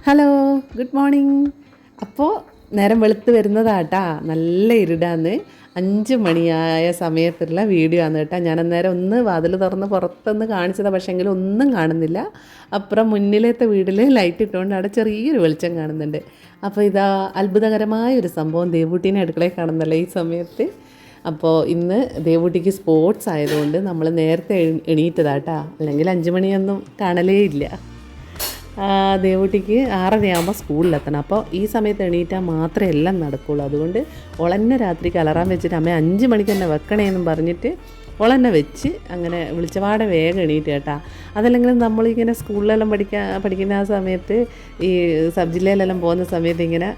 Hello, good morning. അപ്പോൾ നേരം വെളുത്ത് വരുന്നതാട്ടാ, നല്ല ഇരുടാന്ന്. 5 മണിയായ സമയത്തുള്ള വീഡിയോ ആണ് കേട്ടോ. ഞാൻ അന്നേരം ഒന്ന് വാതിൽ തുറന്ന് പുറത്തൊന്ന് കാണിച്ചതാണ്, പക്ഷേങ്കിലും ഒന്നും കാണുന്നില്ല. അപ്പുറം മുന്നിലത്തെ വീട്ടിൽ ലൈറ്റ് ഇട്ടുകൊണ്ട് അവിടെ ചെറിയൊരു വെളിച്ചം കാണുന്നുണ്ട്. അപ്പോൾ ഇതാ അത്ഭുതകരമായ ഒരു സംഭവം ദേവൂട്ടീനെ അടുക്കളയിൽ കാണുന്നല്ലോ ഈ സമയത്ത്. അപ്പോൾ ഇന്ന് ദേവൂട്ടിക്ക് സ്പോർട്സ് ആയതുകൊണ്ട് നമ്മൾ നേരത്തെ എണീറ്റതാട്ടാ, അല്ലെങ്കിൽ 5 മണിയൊന്നും കാണലേ ഇല്ല. ദേവൂട്ടിക്ക് 6:30 സ്കൂളിലെത്തണം. അപ്പോൾ ഈ സമയത്ത് എണീറ്റാൽ മാത്രമേ എല്ലാം നടക്കുകയുള്ളൂ. അതുകൊണ്ട് ഓളെന്നെ രാത്രിക്ക് അലാറം വെച്ചിട്ട് അമ്മ 5 മണിക്ക് തന്നെ വെക്കണേന്നും പറഞ്ഞിട്ട് ഓളെന്നെ വെച്ച് അങ്ങനെ വിളിച്ചപാടെ വേഗം എണീറ്റ് കേട്ടാ. അതല്ലെങ്കിൽ നമ്മളിങ്ങനെ സ്കൂളിലെല്ലാം പഠിക്കുന്ന ആ സമയത്ത് ഈ സബ് ജില്ലയിലെല്ലാം പോകുന്ന സമയത്ത് ഇങ്ങനെ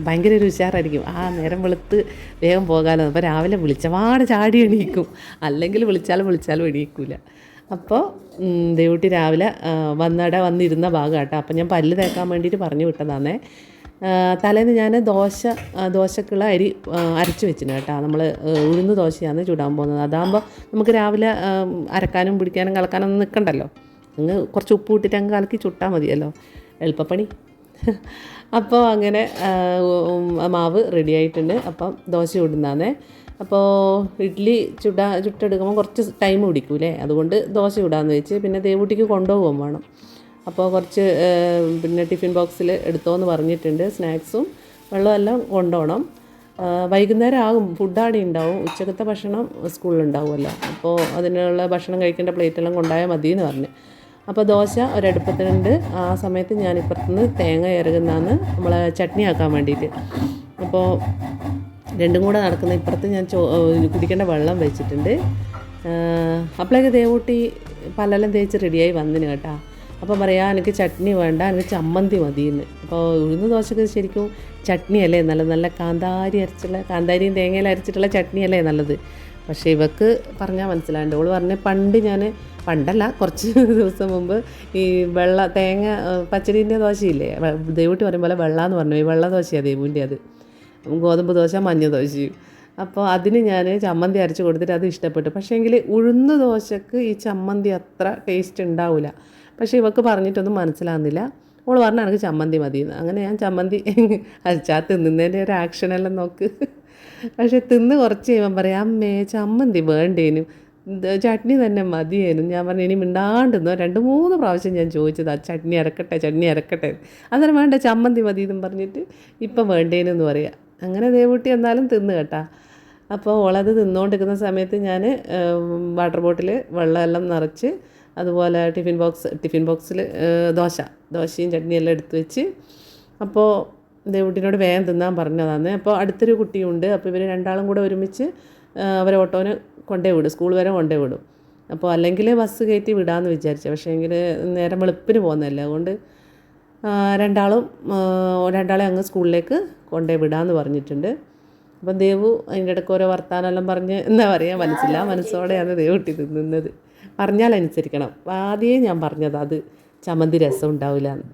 ഭയങ്കര ഒരു ഉഷാറായിരിക്കും. നേരം വെളുത്ത് വേഗം പോകാമല്ലോ. അപ്പോൾ രാവിലെ വിളിച്ചപാടെ ചാടി എണീക്കും, അല്ലെങ്കിൽ വിളിച്ചാലും എണീക്കില്ല. അപ്പോൾ ദേവൂട്ടി രാവിലെ വന്നിരുന്ന ഭാഗം കേട്ടോ. അപ്പോൾ ഞാൻ പല്ല് തേക്കാൻ വേണ്ടിയിട്ട് പറഞ്ഞു വിട്ടതാണേ. തലേന്ന് ഞാൻ ദോശക്കുള്ള അരി അരച്ച് വെച്ചിന് കേട്ടോ. നമ്മൾ ഉഴുന്ന് ദോശയാണ് ചുടാൻ പോകുന്നത്. അതാകുമ്പോൾ നമുക്ക് രാവിലെ അരക്കാനും പിടിക്കാനും കളക്കാനൊന്നും നിൽക്കണ്ടല്ലോ. അങ്ങ് കുറച്ച് ഉപ്പ് ഇട്ടിട്ട് അങ്ങ് കലക്കി ചുട്ടാൽ മതിയല്ലോ, എളുപ്പപ്പണി. അപ്പോൾ അങ്ങനെ മാവ് റെഡി ആയിട്ടുണ്ട്. അപ്പം ദോശ ചുടുന്നതാണേ. അപ്പോൾ ഇഡ്ഡലി ചുട്ടെടുക്കുമ്പോൾ കുറച്ച് ടൈം പിടിക്കൂലേ, അതുകൊണ്ട് ദോശ ചുടാമെന്ന് വെച്ച്. പിന്നെ ദേവൂട്ടിക്ക് കൊണ്ടുപോകാൻ വേണം. അപ്പോൾ കുറച്ച് പിന്നെ ടിഫിൻ ബോക്സിൽ എടുത്തോന്ന് പറഞ്ഞിട്ടുണ്ട്. സ്നാക്സും വെള്ളമെല്ലാം കൊണ്ടുപോകണം. വൈകുന്നേരം ആകും, ഫുഡാടി ഉണ്ടാവും. ഉച്ചക്കത്തെ ഭക്ഷണം സ്കൂളിലുണ്ടാവുമല്ലോ. അപ്പോൾ അതിനുള്ള ഭക്ഷണം കഴിക്കേണ്ട പ്ലേറ്റെല്ലാം കൊണ്ടുപോയാൽ മതിയെന്ന് പറഞ്ഞു. അപ്പോൾ ദോശ ഒരടുപ്പത്തിനുണ്ട്. ആ സമയത്ത് ഞാനിപ്പുറത്തുനിന്ന് തേങ്ങ ഇറങ്ങുന്നതാണ് നമ്മളെ ചട്നി ആക്കാൻ വേണ്ടിയിട്ട്. അപ്പോൾ രണ്ടും കൂടെ നടക്കുന്ന ഇപ്പുറത്ത് ഞാൻ കുടിക്കേണ്ട വെള്ളം വെച്ചിട്ടുണ്ട്. അപ്പോഴേക്ക് ദേവൂട്ടി പല്ലെല്ലാം തേച്ച് റെഡിയായി വന്നിന് കേട്ടോ. അപ്പോൾ പറയാം, എനിക്ക് ചട്നി വേണ്ട, എനിക്ക് ചമ്മന്തി മതിയെന്ന്. അപ്പോൾ ഉഴുന്ന് ദോശക്ക് ശരിക്കും ചട്നിയല്ലേ നല്ലത്, നല്ല കാന്താരിയും തേങ്ങയിലും അരച്ചിട്ടുള്ള ചട്നിയല്ലേ നല്ലത്. പക്ഷേ ഇവക്ക് പറഞ്ഞാൽ മനസ്സിലാണ്ട്. ഓള് പണ്ടല്ല, കുറച്ച് ദിവസം മുമ്പ് ഈ തേങ്ങ പച്ചരീൻ്റെ ദോശയില്ലേ, ദേവൂട്ടി പറയും പോലെ വെള്ളമെന്ന് പറഞ്ഞു. ഈ വെള്ള ദോശയാണ് ദേവൂൻ്റെ, അത് ഗോതമ്പ് ദോശ മഞ്ഞ ദോശയും. അപ്പോൾ അതിന് ഞാൻ ചമ്മന്തി അരച്ച് കൊടുത്തിട്ട് അത് ഇഷ്ടപ്പെട്ടു. പക്ഷേങ്കിൽ ഉഴുന്ന് ദോശക്ക് ഈ ചമ്മന്തി അത്ര ടേസ്റ്റ് ഉണ്ടാവില്ല. പക്ഷേ ഇവക്ക് പറഞ്ഞിട്ടൊന്നും മനസ്സിലാകുന്നില്ല. ഓൾ പറഞ്ഞാൽ എനിക്ക് ചമ്മന്തി മതിയെന്ന്. അങ്ങനെ ഞാൻ ചമ്മന്തി അരച്ചാൽ തിന്നുന്നതിൻ്റെ ഒരു ആക്ഷനെല്ലാം നോക്ക്. പക്ഷേ തിന്ന് കുറച്ച് കഴിയുമ്പം പറയാം, അമ്മേ ചമ്മന്തി വേണ്ടേനും, ചട്നി തന്നെ മതിയേനും. ഞാൻ പറഞ്ഞു ഇനി മിണ്ടാണ്ടെന്നോ 2-3 പ്രാവശ്യം ഞാൻ ചോദിച്ചത്, ചട്നി അരക്കട്ടെ. അന്നേരം വേണ്ട ചമ്മന്തി മതി എന്നും പറഞ്ഞിട്ട് ഇപ്പം വേണ്ടേനെന്ന് പറയാം. അങ്ങനെ ദേവൂട്ടി എന്നാലും തിന്ന് കേട്ടാ. അപ്പോൾ ഓളത് തിന്നുകൊണ്ടിരിക്കുന്ന സമയത്ത് ഞാൻ വാട്ടർ ബോട്ടിൽ വെള്ളമെല്ലാം നിറച്ച്, അതുപോലെ ടിഫിൻ ബോക്സിൽ ദോശയും ചട്നിയെല്ലാം എടുത്ത് വെച്ച്. അപ്പോൾ ദേവൂട്ടിനോട് വേഗം തിന്നാൻ പറഞ്ഞതാണ്. അപ്പോൾ അടുത്തൊരു കുട്ടിയുണ്ട്. അപ്പോൾ ഇവർ രണ്ടാളും കൂടെ ഒരുമിച്ച് അവരെ ഓട്ടോന് സ്കൂൾ വരെ കൊണ്ടേ വിടും. അപ്പോൾ അല്ലെങ്കിൽ ബസ് കയറ്റി വിടാമെന്ന് വിചാരിച്ചു. പക്ഷേ എങ്കിൽ നേരം വെളുപ്പിന് പോകുന്നതല്ലേ, അതുകൊണ്ട് രണ്ടാളെ അങ്ങ് സ്കൂളിലേക്ക് കൊണ്ടേ വിടാമെന്ന് പറഞ്ഞിട്ടുണ്ട്. അപ്പം ദേവു അതിൻ്റെ ഇടയ്ക്ക് ഓരോ വർത്താനെല്ലാം പറഞ്ഞ് എന്താ പറയുക, മനസ്സോടെയാണ് ദേവൂട്ടി തിന്നുന്നത്. പറഞ്ഞാൽ അനുസരിക്കണം. ആദ്യമേ ഞാൻ പറഞ്ഞത് അത് ചമ്മന്തി രസം ഉണ്ടാവില്ല എന്ന്.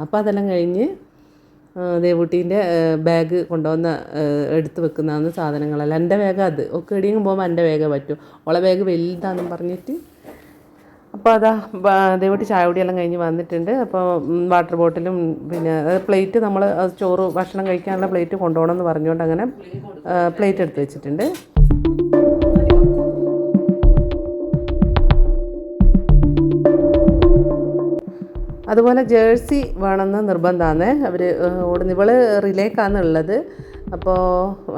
അപ്പോൾ അതെല്ലാം കഴിഞ്ഞ് ദേവൂട്ടീൻ്റെ ബാഗ് കൊണ്ടുവന്ന് എടുത്ത് വെക്കുന്നതാണ് സാധനങ്ങളല്ല. എൻ്റെ ബാഗ് അത് ഒക്കെ എവിടെയെങ്കിലും പോകുമ്പോൾ എൻ്റെ ബാഗേ പറ്റും. ഓളെ ബാഗ് വലുതാണെന്നും പറഞ്ഞിട്ട്. അപ്പോൾ അതാ ദേവൂട്ടി ചായ കുടിയെല്ലാം കഴിഞ്ഞ് വന്നിട്ടുണ്ട്. അപ്പോൾ വാട്ടർ ബോട്ടിലും പിന്നെ പ്ലേറ്റ്, നമ്മൾ ഭക്ഷണം കഴിക്കാനുള്ള പ്ലേറ്റ് കൊണ്ടുപോകണം എന്ന് പറഞ്ഞുകൊണ്ട് അങ്ങനെ പ്ലേറ്റ് എടുത്ത് വെച്ചിട്ടുണ്ട്. അതുപോലെ ജേഴ്സി വേണമെന്ന് നിർബന്ധമാണ്. ഇവൾ റിലേക്കാണുള്ളത്. അപ്പോൾ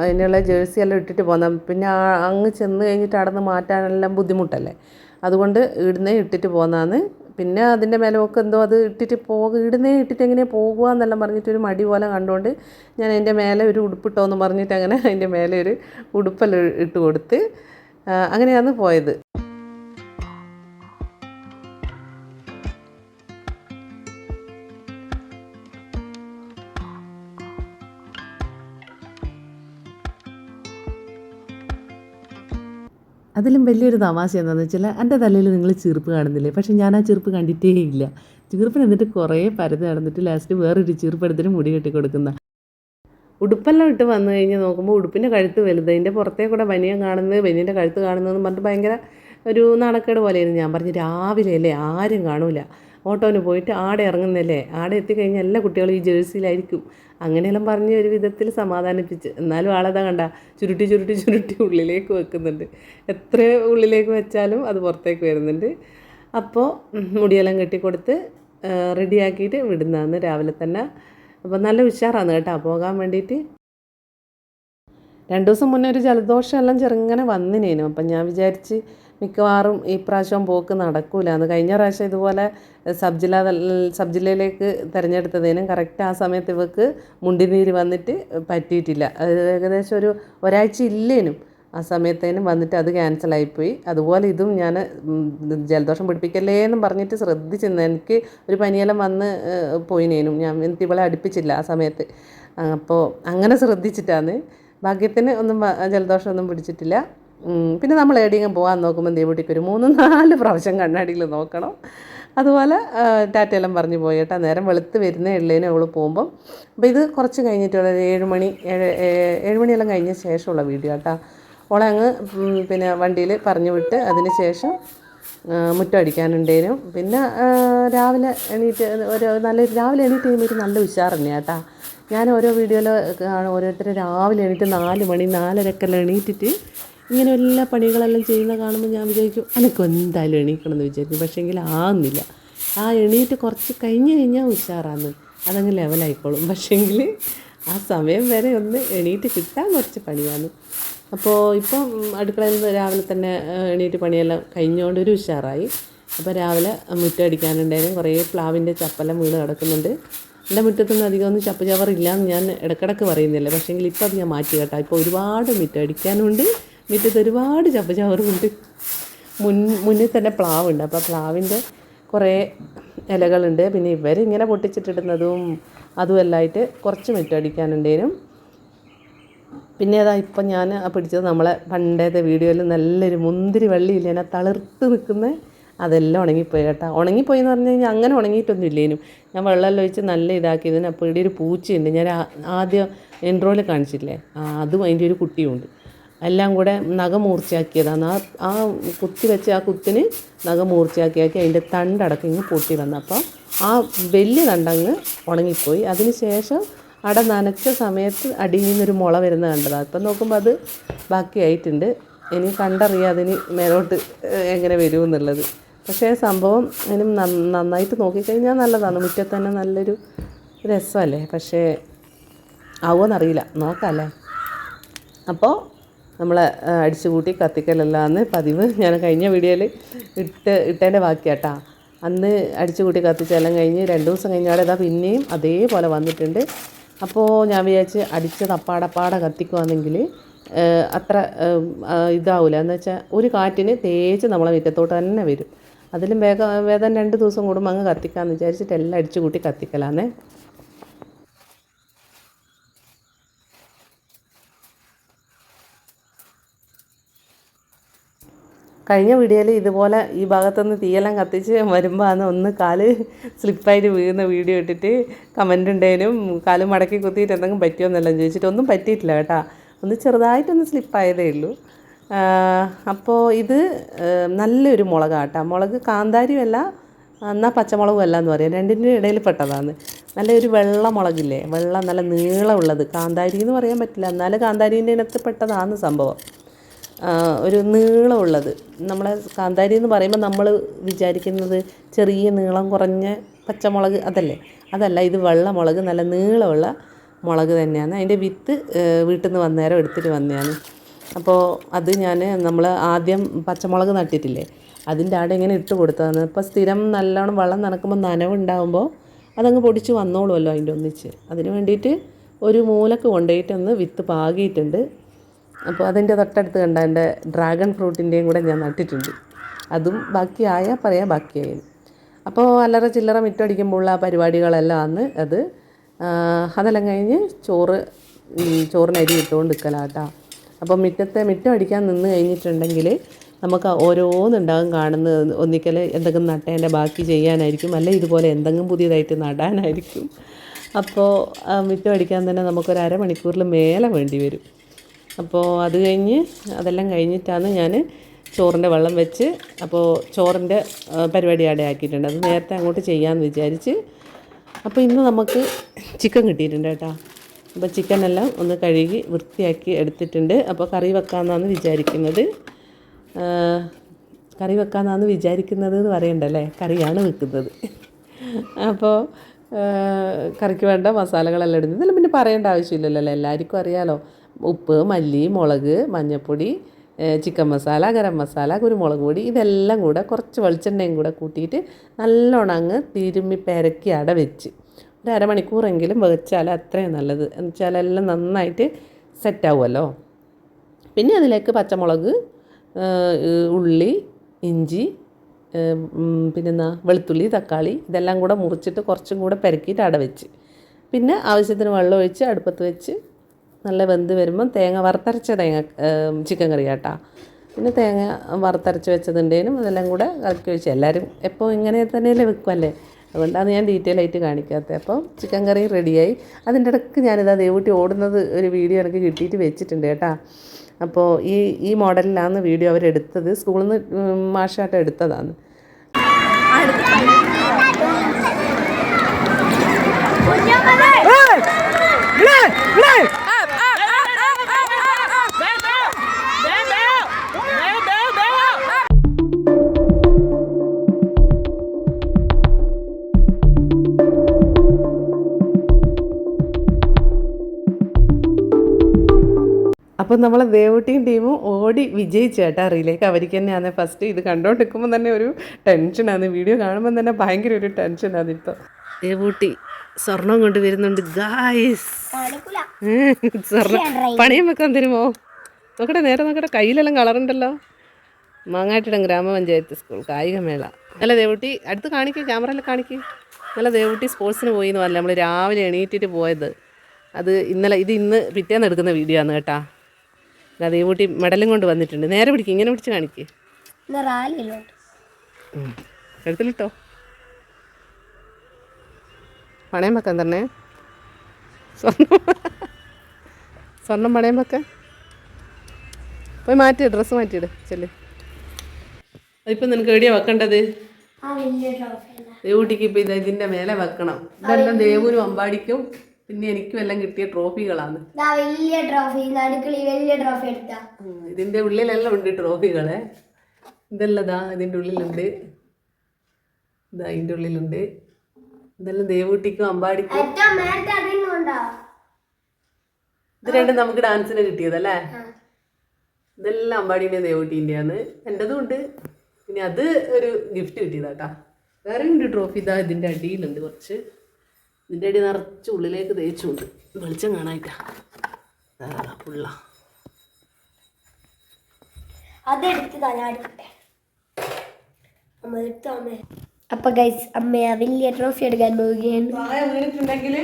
അതിനുള്ള ജേഴ്സി എല്ലാം ഇട്ടിട്ട് പോകുന്നത്. പിന്നെ അങ്ങ് ചെന്ന് കഴിഞ്ഞിട്ട് അവിടെ നിന്ന് മാറ്റാനെല്ലാം ബുദ്ധിമുട്ടല്ലേ, അതുകൊണ്ട് ഇടുന്നേ ഇട്ടിട്ട് പോകുന്നതാണ്. പിന്നെ അതിൻ്റെ മേലെ ഒക്കെ എന്തോ അത് ഇട്ടിട്ട് എങ്ങനെ പോകുക എന്നെല്ലാം പറഞ്ഞിട്ടൊരു മടി പോലെ കണ്ടുകൊണ്ട് ഞാൻ അതിൻ്റെ മേലെ ഒരു ഉടുപ്പിട്ടോന്ന് പറഞ്ഞിട്ട് അങ്ങനെ അതിൻ്റെ മേലെ ഒരു ഉടുപ്പെല്ലാം ഇട്ട് കൊടുത്ത് അങ്ങനെയാണ് പോയത്. അതിലും വലിയൊരു തമാശ എന്താണെന്ന് വെച്ചാൽ, എൻ്റെ തലയിൽ നിങ്ങൾ ചെറുപ്പ് കാണുന്നില്ലേ, പക്ഷേ ഞാൻ ആ ചെറുപ്പ് കണ്ടിട്ടേ ഇല്ല. ചെറുപ്പിന് എന്നിട്ട് കുറേ പരതി നടന്നിട്ട് ലാസ്റ്റ് വേറൊരു ചെറുപ്പ് എടുത്തിട്ട് മുടി കെട്ടി കൊടുക്കുന്ന. ഉടുപ്പെല്ലാം ഇട്ട് വന്നു കഴിഞ്ഞ് നോക്കുമ്പോൾ ഉടുപ്പിൻ്റെ കഴുത്ത് വലുത്, അതിൻ്റെ പുറത്തേ കൂടെ ബനിയൻ്റെ കഴുത്ത് കാണുന്നതെന്ന് പറഞ്ഞിട്ട് ഭയങ്കര ഒരു നാണക്കേട് പോലെയായിരുന്നു. ഞാൻ പറഞ്ഞു രാവിലെ അല്ലേ ആരും കാണൂല, ഓട്ടോന് പോയിട്ട് ആടെ ഇറങ്ങുന്നില്ലേ, ആടെ എത്തിക്കഴിഞ്ഞാൽ എല്ലാ കുട്ടികളും ഈ ജേഴ്സിയിലായിരിക്കും. അങ്ങനെയെല്ലാം പറഞ്ഞ് ഒരു വിധത്തിൽ സമാധാനിപ്പിച്ച്. എന്നാലും ആളതാ കണ്ട ചുരുട്ടി ചുരുട്ടി ചുരുട്ടി ഉള്ളിലേക്ക് വെക്കുന്നുണ്ട്. എത്ര ഉള്ളിലേക്ക് വെച്ചാലും അത് പുറത്തേക്ക് വരുന്നുണ്ട്. അപ്പോൾ മുടിയെല്ലാം കെട്ടിക്കൊടുത്ത് റെഡിയാക്കിയിട്ട് വിടുന്നതാണ് രാവിലെ തന്നെ. അപ്പോൾ നല്ല ഉഷാറാണ് കേട്ടോ പോകാൻ വേണ്ടിയിട്ട്. 2 ദിവസം മുന്നേ ഒരു ജലദോഷം എല്ലാം ചെറുങ്ങനെ വന്നിനേനു. അപ്പം ഞാൻ വിചാരിച്ച് മിക്കവാറും ഈ പ്രാവശ്യം പോക്ക് നടക്കൂല. കഴിഞ്ഞ പ്രാവശ്യം ഇതുപോലെ സബ് ജില്ലയിലേക്ക് തിരഞ്ഞെടുത്തതിനും കറക്റ്റ് ആ സമയത്ത് ഇവർക്ക് മുണ്ടിനീര് വന്നിട്ട് പറ്റിയിട്ടില്ല. ഏകദേശം ഒരാഴ്ച ഇല്ലേനും ആ സമയത്തേനും വന്നിട്ട് അത് ക്യാൻസലായിപ്പോയി. അതുപോലെ ഇതും ഞാൻ ജലദോഷം പിടിപ്പിക്കല്ലേ എന്നും പറഞ്ഞിട്ട് ശ്രദ്ധിച്ചിരുന്നു. എനിക്ക് ഒരു പനിയെല്ലാം വന്ന് പോയിനേനും, ഞാൻ ഇവളെ അടുപ്പിച്ചില്ല ആ സമയത്ത്. അപ്പോൾ അങ്ങനെ ശ്രദ്ധിച്ചിട്ടാണ്. ഭാഗ്യത്തിന് ഒന്നും ജലദോഷമൊന്നും പിടിച്ചിട്ടില്ല. പിന്നെ നമ്മൾ എവിടെയെങ്കിലും പോകാൻ നോക്കുമ്പോൾ ദേവൂട്ടിക്ക് ഒരു 3-4 പ്രാവശ്യം കണ്ണാടിയിൽ നോക്കണം. അതുപോലെ ടാറ്റയെല്ലാം പറഞ്ഞു പോയി കേട്ടോ. നേരം വെളുത്ത് വരുന്നേ ഉള്ളതിന് അവൾ പോകുമ്പം. അപ്പോൾ ഇത് കുറച്ച് കഴിഞ്ഞിട്ടുള്ള 7 മണിയെല്ലാം കഴിഞ്ഞ ശേഷമുള്ള വീഡിയോ കേട്ടോ. ഓളെ അങ്ങ് പിന്നെ വണ്ടിയിൽ പറഞ്ഞു വിട്ട് അതിന് ശേഷം മുറ്റം അടിക്കാനുണ്ടേനും. പിന്നെ രാവിലെ എണീറ്റ് രാവിലെ എണീറ്റ് കഴിയുമ്പോൾ ഒരു നല്ല ഉഷാർ തന്നെയാണ് കേട്ടോ. ഞാൻ ഓരോ വീഡിയോയിൽ ഓരോരുത്തർ രാവിലെ എണീറ്റ് 4 മണി 4:30 എണീറ്റിട്ട് ഇങ്ങനെ എല്ലാ പണികളെല്ലാം ചെയ്യുന്ന കാണുമ്പോൾ ഞാൻ വിചാരിക്കും എനിക്ക് എന്തായാലും എണീക്കണം എന്ന് വിചാരിക്കും. പക്ഷേങ്കിൽ ആകുന്നില്ല. ആ എണീറ്റ് കുറച്ച് കഴിഞ്ഞാൽ ഉഷാറാന്ന് അതങ്ങ് ലെവലായിക്കോളും. പക്ഷേങ്കിൽ ആ സമയം വരെ ഒന്ന് എണീറ്റ് കിട്ടാൻ കുറച്ച് പണിയാണ്. അപ്പോൾ ഇപ്പം അടുക്കളയിൽ നിന്ന് രാവിലെ തന്നെ എണീറ്റ് പണിയെല്ലാം കഴിഞ്ഞുകൊണ്ട് ഒരു ഉഷാറായി. അപ്പോൾ രാവിലെ മുറ്റം അടിക്കാനുണ്ടായിരുന്നു. കുറേ പ്ലാവിൻ്റെ ചപ്പെല്ലാം വീണ് കിടക്കുന്നുണ്ട്. എൻ്റെ മുറ്റത്തൊന്നും അധികമൊന്നും ചപ്പ് ചവറില്ലാന്ന് ഞാൻ ഇടക്കിടക്ക് പറയുന്നില്ല. പക്ഷേങ്കിൽ ഇപ്പോൾ അത് ഞാൻ മാറ്റി കേട്ടോ. ഇപ്പോൾ ഒരുപാട് മുറ്റം അടിക്കാനുണ്ട്, മുറ്റത്ത് ഒരുപാട് ചപ്പ് ചവറുണ്ട്. മുന്നിൽ തന്നെ പ്ലാവുണ്ട്. അപ്പോൾ പ്ലാവിൻ്റെ കുറേ ഇലകളുണ്ട്. പിന്നെ ഇവരിങ്ങനെ പൊട്ടിച്ചിട്ടിടുന്നതും അതുമെല്ലാമായിട്ട് കുറച്ച് മുറ്റം അടിക്കാനുണ്ടേനും. പിന്നെ അതാ ഇപ്പം ഞാൻ പിടിച്ചത് നമ്മളെ പണ്ടത്തെ വീഡിയോയിൽ നല്ലൊരു മുന്തിരി വള്ളിയില്ലേ, എന്നെ തളിർത്ത് നിൽക്കുന്ന അതെല്ലാം ഉണങ്ങിപ്പോയി കേട്ടോ. ഉണങ്ങിപ്പോയി എന്ന് പറഞ്ഞു കഴിഞ്ഞാൽ അങ്ങനെ ഉണങ്ങിയിട്ടൊന്നും ഇല്ലേനും. ഞാൻ വെള്ളമെല്ലാം ഒഴിച്ച് നല്ല ഇതാക്കിയതിന് അപ്പോൾ ഇവിടെ ഒരു പൂച്ചയുണ്ട്. ഞാൻ ആദ്യം ഇൻട്രോയിൽ കാണിച്ചില്ലേ, അതും അതിൻ്റെ ഒരു കുട്ടിയുണ്ട്. എല്ലാം കൂടെ നഖം മൂർച്ചയാക്കിയതാണ്. ആ കുത്തി വെച്ച ആ കുത്തിന് നഖം മൂർച്ചയാക്കി അതിൻ്റെ തണ്ടടക്കം ഇങ്ങ് പൊട്ടി വന്നപ്പോൾ ആ വലിയ തണ്ടങ്ങ് ഉണങ്ങിപ്പോയി. അതിന് ശേഷം അവിടെ നനച്ച സമയത്ത് അടിയിൽ നിന്നൊരു മുള വരുന്നത് കണ്ടതാണ്. ഇപ്പം നോക്കുമ്പോൾ അത് ബാക്കിയായിട്ടുണ്ട്. ഇനി കണ്ടറിയാം അതിന് മേലോട്ട് എങ്ങനെ വരുമെന്നുള്ളത്. പക്ഷേ സംഭവം അതിന് നന്നായിട്ട് നോക്കിക്കഴിഞ്ഞാൽ നല്ലതാണ്. മുറ്റത്ത് തന്നെ നല്ലൊരു രസമല്ലേ. പക്ഷേ ആവുമെന്നറിയില്ല, നോക്കാമല്ലേ. അപ്പോൾ നമ്മൾ അടിച്ചുകൂട്ടി കത്തിക്കലെല്ലാന്ന് പതിവ്. ഞാൻ കഴിഞ്ഞ വീഡിയോയിൽ ഇട്ടതിൻ്റെ ബാക്കിയാട്ടാ. അന്ന് അടിച്ചുകൂട്ടി കത്തിച്ചെല്ലാം കഴിഞ്ഞ് 2 ദിവസം കഴിഞ്ഞാൽ ഇതാ പിന്നെയും അതേപോലെ വന്നിട്ടുണ്ട്. അപ്പോൾ ഞാൻ വിചാരിച്ച് അടിച്ചത് അപ്പാടപ്പാടെ കത്തിക്കുവാണെങ്കിൽ അത്ര ഇതാവില്ല. എന്ന് വെച്ചാൽ ഒരു കാറ്റിന് തേച്ച് നമ്മളെ മുറ്റത്തോട്ട് തന്നെ വരും. അതിലും വേഗം 2 ദിവസം കൂടുമ്പോൾ അങ്ങ് കത്തിക്കാമെന്ന് വിചാരിച്ചിട്ട് എല്ലാം അടിച്ചു കൂട്ടി കത്തിക്കലാന്നേ. കഴിഞ്ഞ വീഡിയോയിൽ ഇതുപോലെ ഈ ഭാഗത്തുനിന്ന് തീയെല്ലാം കത്തിച്ച് വരുമ്പോൾ അന്ന് ഒന്ന് കാല് സ്ലിപ്പായിട്ട് വീഴുന്ന വീഡിയോ ഇട്ടിട്ട് കമൻ്റ് ഉണ്ടേനും കാല് മടക്കി കുത്തിയിട്ട് എന്തെങ്കിലും പറ്റുമോയെന്നെല്ലാം ചോദിച്ചിട്ട് ഒന്നും പറ്റിയിട്ടില്ല കേട്ടോ. ഒന്ന് ചെറുതായിട്ടൊന്ന് സ്ലിപ്പായതേ ഉള്ളൂ. അപ്പോൾ ഇത് നല്ലൊരു മുളകാട്ടോ. മുളക് കാന്താരിയുമല്ല എന്നാൽ പച്ചമുളകും അല്ല എന്ന് പറയാം, രണ്ടിൻ്റെ ഇടയിൽ പെട്ടതാണ്. നല്ലൊരു വെള്ള മുളകില്ലേ, നല്ല നീളമുള്ളത്. കാന്താരി എന്ന് പറയാൻ പറ്റില്ല, എന്നാലും കാന്താരീൻ്റെ ഇനത്തിൽ പെട്ടതാണ് സംഭവം. ഒരു നീളമുള്ളത്. നമ്മളെ കാന്താരി എന്ന് പറയുമ്പോൾ നമ്മൾ വിചാരിക്കുന്നത് ചെറിയ നീളം കുറഞ്ഞ പച്ചമുളക് അതല്ല. ഇത് വെള്ള മുളക്, നല്ല നീളമുള്ള മുളക് തന്നെയാണ്. അതിൻ്റെ വിത്ത് വീട്ടിൽ നിന്ന് വന്നേരം എടുത്തിട്ട് വന്നതാണ്. അപ്പോൾ അത് നമ്മൾ ആദ്യം പച്ചമുളക് നട്ടിട്ടില്ലേ, അതിൻ്റെ ആടെ ഇങ്ങനെ ഇട്ട് കൊടുത്തതാണ്. ഇപ്പോൾ സ്ഥിരം നല്ലോണം വെള്ളം നനക്കുമ്പോൾ നനവുണ്ടാകുമ്പോൾ അതങ്ങ് പൊടിച്ച് വന്നോളുമല്ലോ അതിൻ്റെ ഒന്നിച്ച്. അതിന് വേണ്ടിയിട്ട് ഒരു മൂലക്ക് കൊണ്ടുപോയിട്ടൊന്ന് വിത്ത് പാകിയിട്ടുണ്ട്. അപ്പോൾ അതിൻ്റെ തൊട്ടടുത്ത് കണ്ട എൻ്റെ ഡ്രാഗൺ ഫ്രൂട്ടിൻ്റെയും കൂടെ ഞാൻ നട്ടിട്ടുണ്ട്. അതും ബാക്കിയായാൽ പറയാം ബാക്കിയായി. അപ്പോൾ അല്ലറ ചില്ലറ മുറ്റമടിക്കുമ്പോഴുള്ള പരിപാടികളെല്ലാം ആണ് അത്. അതെല്ലാം കഴിഞ്ഞ് ചോറിന് അരി ഇട്ടുകൊണ്ട് നിൽക്കലാട്ടോ. അപ്പോൾ മുറ്റം അടിക്കാൻ നിന്ന് കഴിഞ്ഞിട്ടുണ്ടെങ്കിൽ നമുക്ക് ഓരോന്നുണ്ടാകും കാണുന്നത്. ഒന്നിക്കൽ എന്തെങ്കിലും നട്ടേൻ്റെ ബാക്കി ചെയ്യാനായിരിക്കും, അല്ല ഇതുപോലെ എന്തെങ്കിലും പുതിയതായിട്ട് നടാനായിരിക്കും. അപ്പോൾ മുറ്റം അടിക്കാൻ തന്നെ നമുക്കൊരു അരമണിക്കൂറിൽ മേലെ വേണ്ടി വരും. അപ്പോൾ അതെല്ലാം കഴിഞ്ഞിട്ടാണ് ഞാൻ ചോറിൻ്റെ വെള്ളം വെച്ച് അപ്പോൾ ചോറിൻ്റെ പരിപാടി അവിടെ ആക്കിയിട്ടുണ്ട്. അത് നേരത്തെ അങ്ങോട്ട് ചെയ്യാമെന്ന് വിചാരിച്ച്. അപ്പോൾ ഇന്ന് നമുക്ക് ചിക്കൻ കിട്ടിയിട്ടുണ്ട് കേട്ടോ. അപ്പോൾ ചിക്കനെല്ലാം ഒന്ന് കഴുകി വൃത്തിയാക്കി എടുത്തിട്ടുണ്ട്. അപ്പോൾ കറി വെക്കാമെന്നാണ് വിചാരിക്കുന്നത്. കറി വെക്കാമെന്നാണ് വിചാരിക്കുന്നത് എന്ന് പറയണ്ടല്ലേ, കറിയാണ് വെക്കുന്നത്. അപ്പോൾ കറിക്ക് വേണ്ട മസാലകളെല്ലാം ഇടുന്നത് ഇതെല്ലാം പിന്നെ പറയേണ്ട ആവശ്യമില്ലല്ലോ, എല്ലാവർക്കും അറിയാലോ. ഉപ്പ്, മല്ലി, മുളക്, മഞ്ഞൾപ്പൊടി, ചിക്കൻ മസാല, ഗരം മസാല, കുരുമുളക് പൊടി, ഇതെല്ലാം കൂടെ കുറച്ച് വെളിച്ചെണ്ണയും കൂടെ കൂട്ടിയിട്ട് നല്ലോണം അങ്ങ് തിരുമ്മി പെരക്കി അട വെച്ച് ഒരു അരമണിക്കൂറെങ്കിലും വെച്ചാൽ അത്രയും നല്ലത്. എന്ന് വെച്ചാൽ എല്ലാം നന്നായിട്ട് സെറ്റാവുമല്ലോ. പിന്നെ അതിലേക്ക് പച്ചമുളക്, ഉള്ളി, ഇഞ്ചി, പിന്നെന്താ വെളുത്തുള്ളി, തക്കാളി ഇതെല്ലാം കൂടെ മുറിച്ചിട്ട് കുറച്ചും കൂടെ പെരക്കിയിട്ട് അട വെച്ച് പിന്നെ ആവശ്യത്തിന് വെള്ളം ഒഴിച്ച് അടുപ്പത്ത് വെച്ച് നല്ല വെന്ത് വരുമ്പം തേങ്ങ വറുത്തരച്ച ചിക്കൻ കറി കേട്ടോ. പിന്നെ തേങ്ങ വറുത്തരച്ച് വെച്ചതുണ്ടേനും അതെല്ലാം കൂടെ കലക്കി വെച്ച് എല്ലാവരും എപ്പോൾ ഇങ്ങനെ തന്നെയല്ലേ വെക്കുമല്ലേ, അതുകൊണ്ടാണ് ഞാൻ ഡീറ്റെയിൽ ആയിട്ട് കാണിക്കാത്തത്. അപ്പോൾ ചിക്കൻ കറി റെഡിയായി. അതിൻ്റെ ഇടയ്ക്ക് ഞാനിതാ ദേവൂട്ടി ഓടുന്നത് ഒരു വീഡിയോ എനിക്ക് കിട്ടിയിട്ട് വെച്ചിട്ടുണ്ട് കേട്ടോ. അപ്പോൾ ഈ മോഡലിലാണ് വീഡിയോ അവരെടുത്തത്. സ്കൂളിൽ നിന്ന് മാഷായിട്ട് എടുത്തതാണ്. അപ്പോൾ നമ്മളെ ദേവൂട്ടിയും ടീമും ഓടി വിജയിച്ചു കേട്ടോ. അറിയിലേക്ക് അവർക്ക് തന്നെയാണ് ഫസ്റ്റ്. ഇത് കണ്ടുകൊണ്ടിരിക്കുമ്പോൾ തന്നെ ഒരു ടെൻഷനാണ്, വീഡിയോ കാണുമ്പോൾ തന്നെ ഭയങ്കര ഒരു ടെൻഷനാണ്. ഇപ്പോൾ ദേവൂട്ടി സ്വർണം കൊണ്ട് വരുന്നുണ്ട് ഗായ്സ്. സ്വർണം പണിയും വെക്കാൻ തരുമോ നോക്കട്ടെ, നേരെ നോക്കട്ടെ. കയ്യിലെല്ലാം കളറുണ്ടല്ലോ. മാങ്ങാട്ടിടം ഗ്രാമപഞ്ചായത്ത് സ്കൂൾ കായികമേള. അല്ല ദേവൂട്ടി അടുത്ത് കാണിക്കുക, ക്യാമറയിൽ കാണിക്കുക. നല്ല ദേവൂട്ടി സ്പോർട്സിന് പോയി എന്ന് പറഞ്ഞില്ല, നമ്മൾ രാവിലെ എണീറ്റിട്ട് പോയത്. അത് ഇന്ന് പിറ്റേന്ന് എടുക്കുന്ന വീഡിയോ ആണ് കേട്ടോ. ദേവൂട്ടി മെഡലും കൊണ്ട് വന്നിട്ടുണ്ട്. നേരെ പിടിക്കും, ഇങ്ങനെ പിടിച്ച് കാണിക്കുക. എടുത്തിട്ടോ പണയം വെക്കാൻ തന്നെ സ്വർണം പണയം വെക്കാൻ പോയി മാറ്റി ഡ്രസ്സ് മാറ്റിയിട് ചെല്ല്. അതിപ്പോൾ നിനക്ക് എവിടെയാണ് വെക്കേണ്ടത്? ദേവൂട്ടിക്ക് ഇപ്പോൾ ഇതിൻ്റെ മേലെ വെക്കണം. ഇതെല്ലാം ദേവൂരും അമ്പാടിക്കും പിന്നെ എനിക്കും എല്ലാം കിട്ടിയ ട്രോഫികളാണ്. ഇതിൻ്റെ ഉള്ളിലെല്ലാം ഉണ്ട് ട്രോഫികളെ. ഇതെല്ലാം ഇതിൻ്റെ ഉള്ളിലുണ്ട്. ഇതാ ഇതിൻ്റെ ഉള്ളിലുണ്ട്. ഇതെല്ലാം ദേവൂട്ടിക്കും അമ്പാടിക്കും. ഇത് രണ്ടും നമുക്ക് ഡാൻസിന് കിട്ടിയതല്ലേ. ഇതെല്ലാം അമ്പാടീൻ്റെ ദേവൂട്ടീൻ്റെയാണ്. എൻ്റെതും ഉണ്ട്. പിന്നെ അത് ഒരു ഗിഫ്റ്റ് കിട്ടിയതാട്ടാ. വേറെ ഉണ്ട് ട്രോഫി. ഇതാ ഇതിൻ്റെ അടിയിലുണ്ട് കുറച്ച്. ഇതിൻ്റെ അടി നിറച്ച് ഉള്ളിലേക്ക് തേച്ചുണ്ട്, വെളിച്ചം കാണായിട്ടാ പുള്ള. അപ്പൊ ഗൈസ് അമ്മ വലിയ ട്രോഫി എടുക്കാൻ പോവുകയാണ്. വീണിട്ടുണ്ടെങ്കിൽ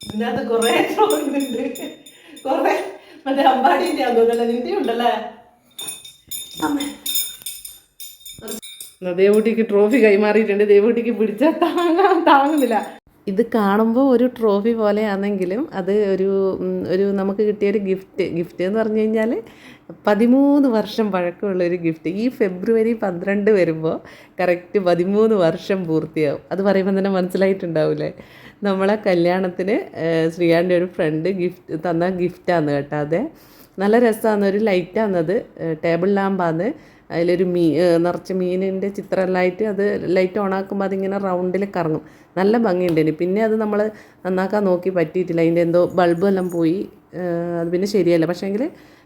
ഇതിനകത്ത് കുറേ ട്രോഫി ഉണ്ട്. കുറേ മറ്റേ അമ്പാടീൻ്റെ ആകുമല്ലേ, നിന്റെ ഉണ്ടല്ലേ. ദേവൂട്ടിക്ക് ട്രോഫി കൈമാറിയിട്ടുണ്ട്. ദേവൂട്ടിക്ക് പിടിച്ചാൽ താങ്ങുന്നില്ല. ഇത് കാണുമ്പോൾ ഒരു ട്രോഫി പോലെയാണെങ്കിലും അത് ഒരു നമുക്ക് കിട്ടിയൊരു ഗിഫ്റ്റ് എന്ന് പറഞ്ഞു കഴിഞ്ഞാൽ 13 വർഷം പഴക്കമുള്ളൊരു ഗിഫ്റ്റ്. ഈ ഫെബ്രുവരി 12 വരുമ്പോൾ കറക്റ്റ് 13 വർഷം പൂർത്തിയാവും. അത് പറയുമ്പോൾ തന്നെ മനസ്സിലായിട്ടുണ്ടാവില്ലേ. നമ്മളെ കല്യാണത്തിന് ശ്രീയാൻ്റെ ഒരു ഫ്രണ്ട് തന്ന ഗിഫ്റ്റാണ് കേട്ടോ. അതെ, നല്ല രസമാണ്. ഒരു ലൈറ്റാണത്, ടേബിൾ ലാമ്പാണ്. അതിലൊരു നിറച്ച് മീനിൻ്റെ ചിത്രമെല്ലാമായിട്ട് അത് ലൈറ്റ് ഓണാക്കുമ്പോൾ അതിങ്ങനെ റൗണ്ടിൽ കറങ്ങും. നല്ല ഭംഗിയുണ്ട്. പിന്നെ അത് നമ്മൾ നന്നാക്കാൻ നോക്കി പറ്റിയിട്ടില്ല. അതിൻ്റെ എന്തോ ബൾബ് എല്ലാം പോയി, അത് പിന്നെ ശരിയല്ല. പക്ഷേങ്കിൽ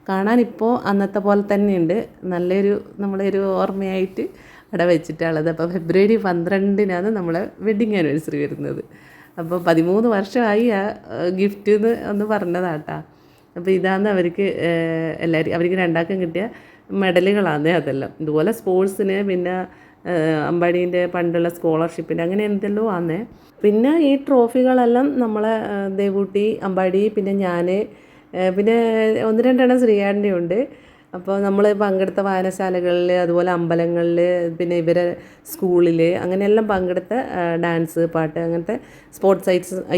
കാണാനിപ്പോൾ അന്നത്തെ പോലെ തന്നെയുണ്ട്. നല്ലൊരു നമ്മളൊരു ഓർമ്മയായിട്ട് അവിടെ വെച്ചിട്ടുള്ളത്. അപ്പോൾ ഫെബ്രുവരി 12 നമ്മളെ വെഡ്ഡിങ് ആനിവേഴ്സറി വരുന്നത്. അപ്പോൾ 13 വർഷമായി ആ ഗിഫ്റ്റ് എന്ന് ഒന്ന് പറഞ്ഞതാട്ടാ. അപ്പോൾ ഇതാണ് അവർക്ക് അവർക്ക് രണ്ടാൾക്കും കിട്ടിയ മെഡലുകളാണ് അതെല്ലാം. ഇതുപോലെ സ്പോർട്സിന് പിന്നെ അമ്പാടീൻ്റെ പണ്ടുള്ള സ്കോളർഷിപ്പിൻ്റെ അങ്ങനെ എന്തെല്ലോ ആന്നേ. പിന്നെ ഈ ട്രോഫികളെല്ലാം നമ്മളെ ദേവൂട്ടി, അമ്പാടി, പിന്നെ ഞാൻ, പിന്നെ 1-2 ശ്രീയാടിൻ്റെ ഉണ്ട്. അപ്പോൾ നമ്മൾ പങ്കെടുത്ത വായനശാലകളിൽ, അതുപോലെ അമ്പലങ്ങളിൽ, പിന്നെ ഇവരെ സ്കൂളിൽ അങ്ങനെയെല്ലാം പങ്കെടുത്ത ഡാൻസ്, പാട്ട്, അങ്ങനത്തെ സ്പോർട്സ്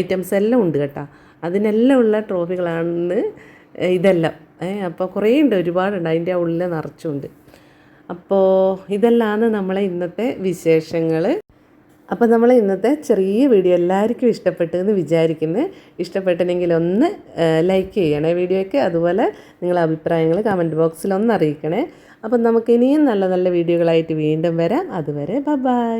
ഐറ്റംസ് എല്ലാം ഉണ്ട് കേട്ടോ. അതിനെല്ലാം ഉള്ള ട്രോഫികളാണ് ഇതെല്ലാം. അപ്പോൾ കുറേ ഉണ്ട്, ഒരുപാടുണ്ട്, അതിൻ്റെ ഉള്ളിൽ നിറച്ചുണ്ട്. അപ്പോൾ ഇതെല്ലാമാണ് നമ്മളെ ഇന്നത്തെ വിശേഷങ്ങൾ. അപ്പോൾ നമ്മൾ ഇന്നത്തെ ചെറിയ വീഡിയോ എല്ലാവർക്കും ഇഷ്ടപ്പെട്ടു എന്ന് വിചാരിക്കുന്നു. ഇഷ്ടപ്പെട്ടെങ്കിൽ ഒന്ന് ലൈക്ക് ചെയ്യണേ വീഡിയോയ്ക്ക്. അതുപോലെ നിങ്ങളുടെ അഭിപ്രായങ്ങൾ കമൻറ്റ് ബോക്സിൽ ഒന്ന് അറിയിക്കണേ. അപ്പം നമുക്ക് ഇനിയും നല്ല നല്ല വീഡിയോകളായിട്ട് വീണ്ടും വരാം. അതുവരെ ബൈ.